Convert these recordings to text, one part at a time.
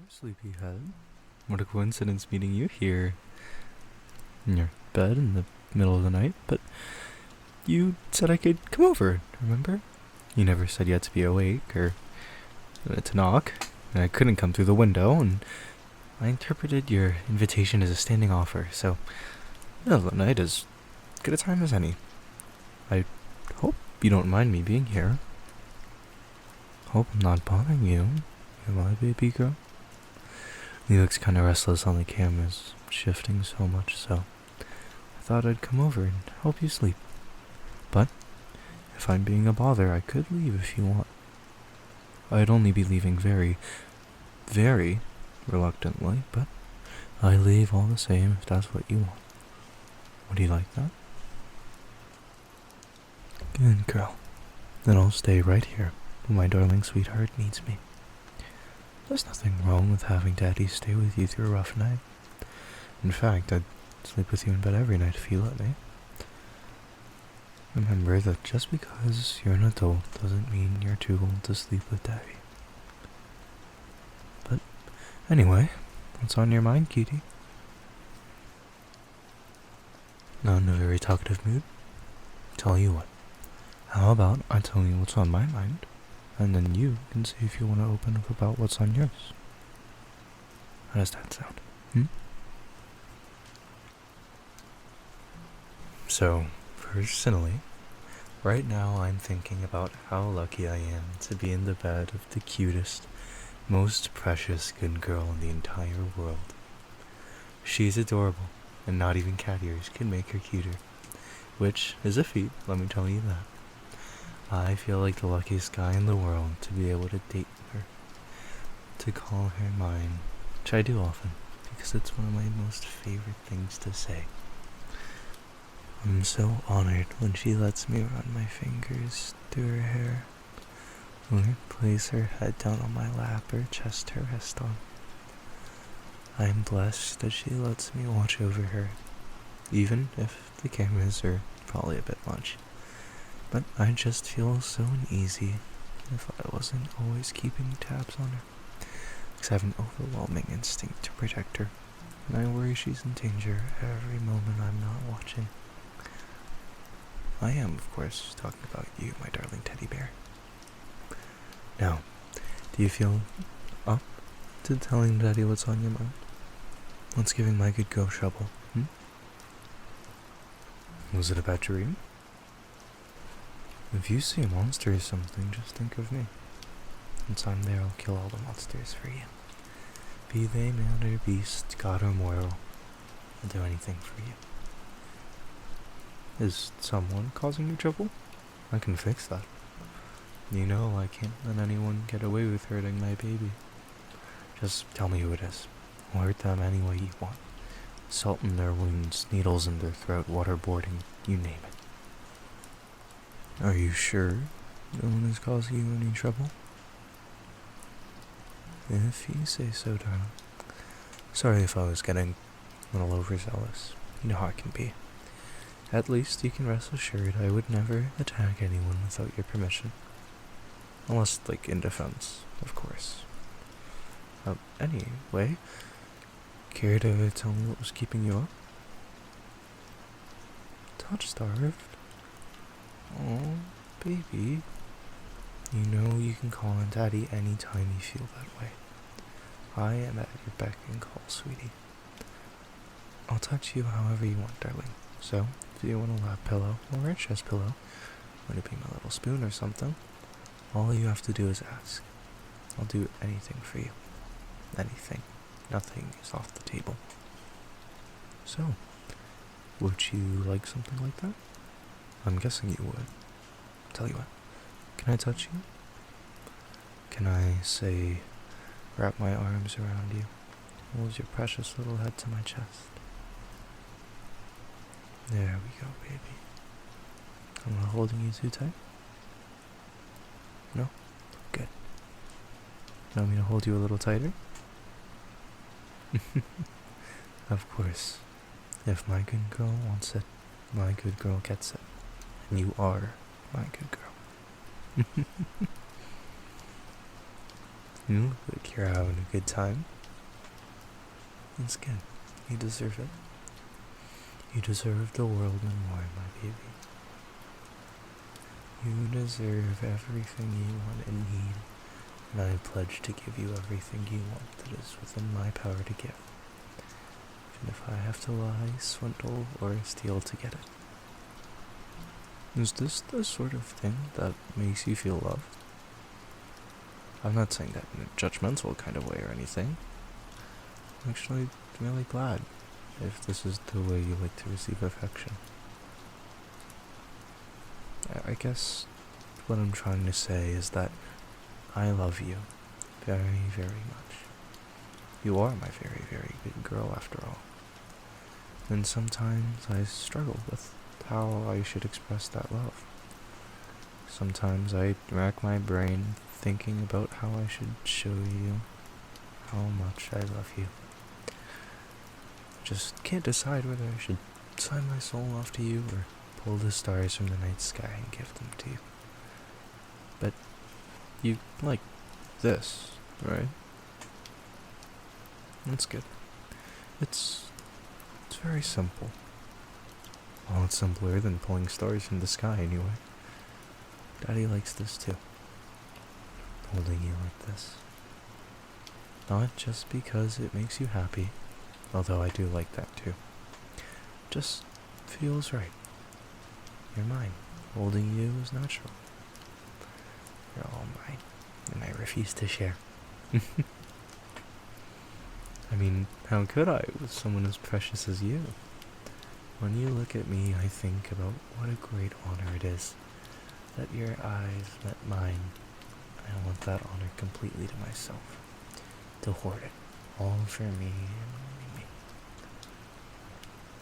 sleepyhead. What a coincidence meeting you here in your bed in the middle of the night, but you said I could come over, remember? You never said you had to be awake or to knock, and I couldn't come through the window, and I interpreted your invitation as a standing offer, so middle of the night is good a time as any. I hope you don't mind me being here. Hope I'm not bothering you. You're my baby girl. He looks kinda restless on the cameras, shifting so much so. I thought I'd come over and help you sleep. But, if I'm being a bother, I could leave if you want. I'd only be leaving very, very reluctantly, but I leave all the same if that's what you want. Would you like that? Good girl. Then I'll stay right here when my darling sweetheart needs me. There's nothing wrong with having Daddy stay with you through a rough night. In fact, I'd sleep with you in bed every night if you let me. Remember that just because you're an adult doesn't mean you're too old to sleep with Daddy. But anyway, what's on your mind, cutie? Not in a very talkative mood? Tell you what, how about I tell you what's on my mind, and then you can see if you want to open up about what's on yours. How does that sound? So, personally, right now I'm thinking about how lucky I am to be in the bed of the cutest, most precious good girl in the entire world. She's adorable, and not even cat ears can make her cuter, which is a feat, let me tell you that. I feel like the luckiest guy in the world to be able to date her, to call her mine, which I do often, because it's one of my most favorite things to say. I'm so honored when she lets me run my fingers through her hair, or place her head down on my lap or chest to rest on. I'm blessed that she lets me watch over her, even if the cameras are probably a bit much. But I just feel so uneasy if I wasn't always keeping tabs on her, because I have an overwhelming instinct to protect her, and I worry she's in danger every moment I'm not watching. I am, of course, talking about you, my darling teddy bear. Now, do you feel up to telling Daddy what's on your mind? What's giving my good girl trouble, Was it a bad dream? If you see a monster or something, just think of me. Once I'm there, I'll kill all the monsters for you. Be they man or beast, god or mortal, I'll do anything for you. Is someone causing you trouble? I can fix that. You know I can't let anyone get away with hurting my baby. Just tell me who it is. I'll hurt them any way you want. Salt in their wounds, needles in their throat, waterboarding, you name it. Are you sure no one is causing you any trouble? If you say so, darling. Sorry if I was getting a little overzealous. You know how I can be. At least you can rest assured I would never attack anyone without your permission. Unless, in defense, of course. Anyway, care to tell me what was keeping you up? Touch-starved? Oh, baby. You know you can call on Daddy anytime you feel that way. I am at your beck and call, sweetie. I'll touch you however you want, darling. So, if you want a lap pillow or a chest pillow, want to be my little spoon or something, all you have to do is ask. I'll do anything for you. Anything. Nothing is off the table. So, would you like something like that? I'm guessing you would. Tell you what, can I touch you? Can I, say, wrap my arms around you, hold your precious little head to my chest? There we go, baby. I'm not holding you too tight? No? Good. You want me to hold you a little tighter? Of course. If my good girl wants it, my good girl gets it. And you are my good girl. You look like you're having a good time. It's good. You deserve it. You deserve the world and more, my baby. You deserve everything you want and need, and I pledge to give you everything you want that is within my power to give, even if I have to lie, swindle, or steal to get it. Is this the sort of thing that makes you feel loved? I'm not saying that in a judgmental kind of way or anything. I'm actually really glad if this is the way you like to receive affection. I guess what I'm trying to say is that I love you very, very much. You are my very, very good girl after all. And sometimes I struggle with how I should express that love. Sometimes I rack my brain thinking about how I should show you how much I love you. Just can't decide whether I should sign my soul off to you or pull the stars from the night sky and give them to you. But you like this, right? That's good. It's very simple. Well, it's simpler than pulling stars from the sky anyway. Daddy likes this too. Holding you like this. Not just because it makes you happy, although I do like that too. Just feels right. You're mine. Holding you is natural. You're all mine, and I refuse to share. I mean, how could I with someone as precious as you? When you look at me, I think about what a great honor it is that your eyes met mine. I want that honor completely to myself, to hoard it, all for me and only me.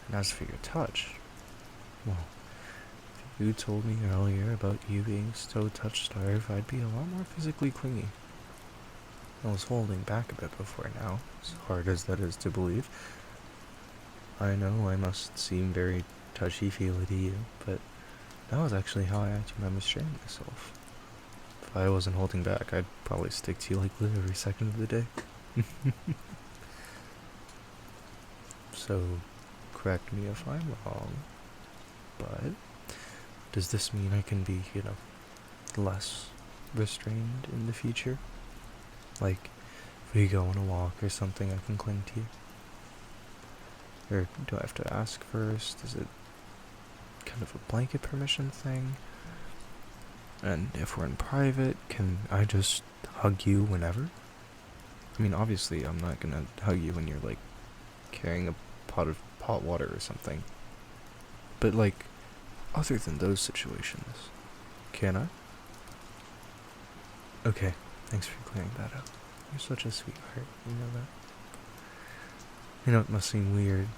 And as for your touch, well, if you told me earlier about you being so touch-starved, I'd be a lot more physically clingy. I was holding back a bit before now, as hard as that is to believe. I know I must seem very touchy-feely to you, but that was actually how I remember restraining myself. If I wasn't holding back, I'd probably stick to you like glue every second of the day. So, correct me if I'm wrong, but does this mean I can be, less restrained in the future? Like, if we go on a walk or something, I can cling to you? Or do I have to ask first? Is it kind of a blanket permission thing? And if we're in private, can I just hug you whenever? I mean, obviously, I'm not gonna hug you when you're, carrying a pot of hot water or something. But, other than those situations, can I? Okay, thanks for clearing that up. You're such a sweetheart, you know that? I know it must seem weird,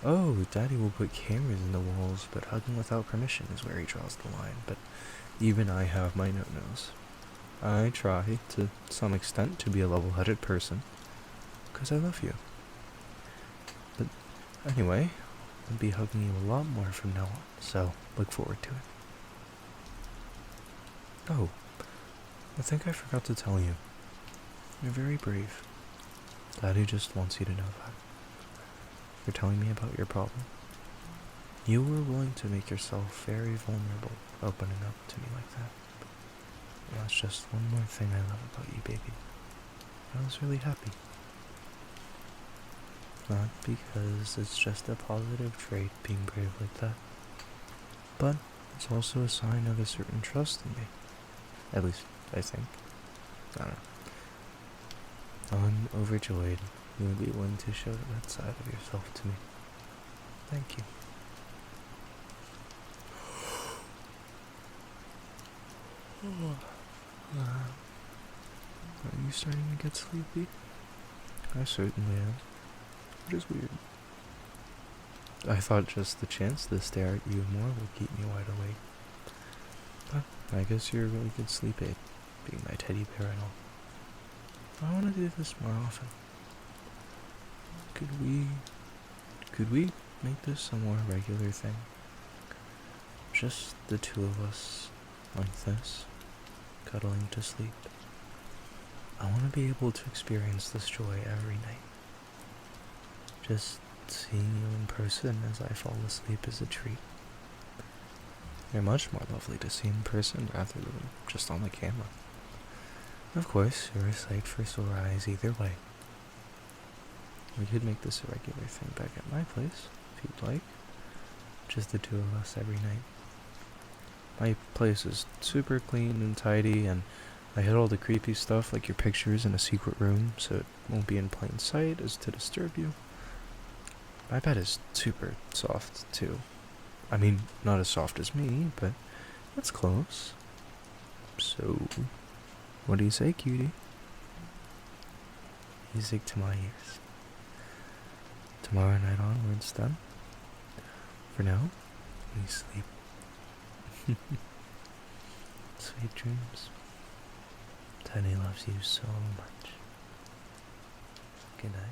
oh, Daddy will put cameras in the walls, but hugging without permission is where he draws the line, but even I have my no-nos. I try, to some extent, to be a level-headed person, because I love you. But anyway, I'll be hugging you a lot more from now on, so look forward to it. Oh, I think I forgot to tell you. You're very brave. Daddy just wants you to know that. For telling me about your problem. You were willing to make yourself very vulnerable, opening up to me like that. And that's just one more thing I love about you, baby. I was really happy. Not because it's just a positive trait being brave like that, but it's also a sign of a certain trust in me. At least, I think. I don't know. I'm overjoyed you would be willing to show that side of yourself to me. Thank you. Are you starting to get sleepy? I certainly am. Which is weird. I thought just the chance to stare at you more would keep me wide awake. But I guess you're a really good sleep aid, being my teddy bear and all. I want to do this more often. Could we make this a more regular thing? Just the two of us, like this, cuddling to sleep. I want to be able to experience this joy every night. Just seeing you in person as I fall asleep is a treat. You're much more lovely to see in person rather than just on the camera. Of course, you're a sight for sore eyes either way. We could make this a regular thing back at my place, if you'd like. Just the two of us every night. My place is super clean and tidy, and I hid all the creepy stuff like your pictures in a secret room so it won't be in plain sight as to disturb you. My bed is super soft, too. I mean, not as soft as me, but it's close. So, what do you say, cutie? Music to my ears. Tomorrow night onwards, then. For now, we sleep. Sweet dreams. Teddy loves you so much. Good night.